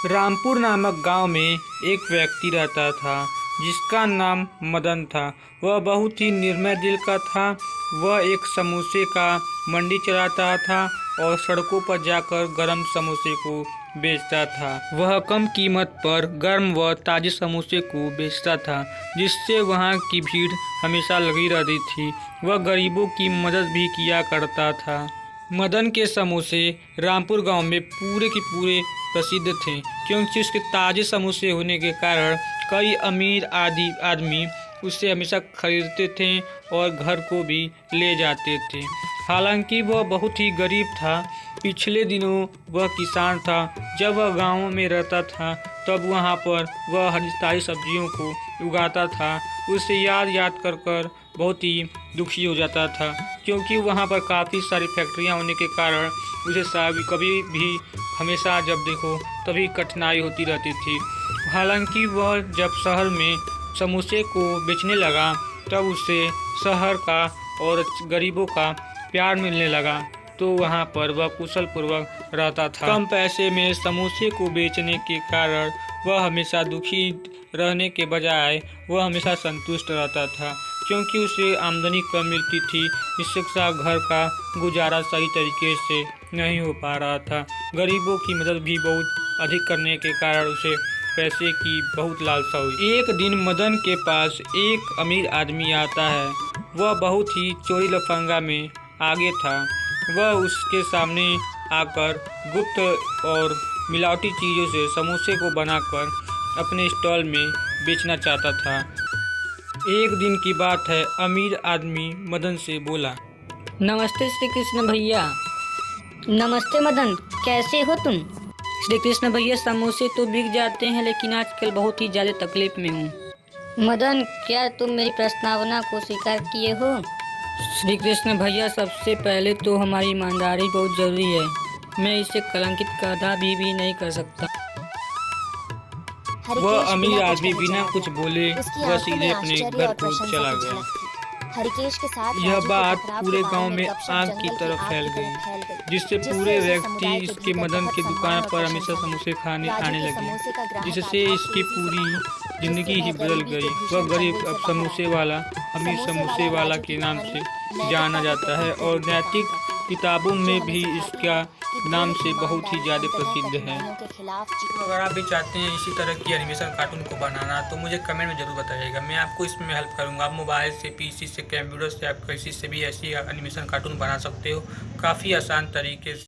रामपुर नामक गांव में एक व्यक्ति रहता था जिसका नाम मदन था। वह बहुत ही निर्मय दिल का था। वह एक समोसे का मंडी चलाता था और सड़कों पर जाकर गर्म समोसे को बेचता था। वह कम कीमत पर गर्म व ताजे समोसे को बेचता था, जिससे वहाँ की भीड़ हमेशा लगी रहती थी। वह गरीबों की मदद भी किया करता था। मदन के समोसे रामपुर गांव में पूरे के पूरे प्रसिद्ध थे, क्योंकि उसके ताजे समोसे होने के कारण कई अमीर आदमी उससे हमेशा खरीदते थे और घर को भी ले जाते थे। हालांकि वह बहुत ही गरीब था। पिछले दिनों वह किसान था। जब वह गांव में रहता था तब वहां पर वह हरी ताज़ी सब्जियों को उगाता था। उसे याद कर बहुत ही दुखी हो जाता था, क्योंकि वहां पर काफ़ी सारी फैक्ट्रियां होने के कारण उसे कभी भी हमेशा जब देखो तभी कठिनाई होती रहती थी। हालांकि वह जब शहर में समोसे को बेचने लगा तब उसे शहर का और गरीबों का प्यार मिलने लगा, तो वहाँ पर वह कुशल पूर्वक रहता था। कम पैसे में समोसे को बेचने के कारण वह हमेशा दुखी रहने के बजाय वह हमेशा संतुष्ट रहता था, क्योंकि उसे आमदनी कम मिलती थी, जिससे घर का गुजारा सही तरीके से नहीं हो पा रहा था। गरीबों की मदद भी बहुत अधिक करने के कारण उसे पैसे की बहुत लालसा हुई। एक दिन मदन के पास एक अमीर आदमी आता है। वह बहुत ही चोरी लफंगा में आगे था। वह उसके सामने आकर गुप्त और मिलावटी चीज़ों से समोसे को बनाकर अपने स्टॉल में बेचना चाहता था। एक दिन की बात है, अमीर आदमी मदन से बोला, नमस्ते श्री कृष्ण भैया। नमस्ते मदन, कैसे हो तुम? श्री कृष्ण भैया, समोसे तो बिक जाते हैं, लेकिन आजकल बहुत ही ज़्यादा तकलीफ में हूँ। मदन, क्या तुम मेरी प्रस्तावना को स्वीकार किए हो? श्री कृष्ण भैया, सबसे पहले तो हमारी ईमानदारी बहुत ज़रूरी है। मैं इसे कलंकित कदा भी नहीं कर सकता। वह अमीर आदमी बिना कुछ बोले वह सीधे अपने घर को चला गया। हरिकेश के साथ यह बात पूरे गांव में आग की तरह फैल गई, जिससे पूरे व्यक्ति इसके मदन की दुकान पर हमेशा समोसे खाने आने लगे, जिससे इसकी पूरी जिंदगी ही बदल गई। वह गरीब अब समोसे वाला, अमीर समोसे वाला के नाम से जाना जाता है और नैतिक किताबों में भी इसका नाम से बहुत ही ज़्यादा प्रसिद्ध है। अगर आप भी चाहते हैं इसी तरह की एनिमेशन कार्टून को बनाना तो मुझे कमेंट में ज़रूर बताइएगा। मैं आपको इसमें हेल्प करूंगा। आप मोबाइल से, पीसी से, कंप्यूटर से, आप किसी से भी ऐसी एनिमेशन कार्टून बना सकते हो, काफ़ी आसान तरीके से।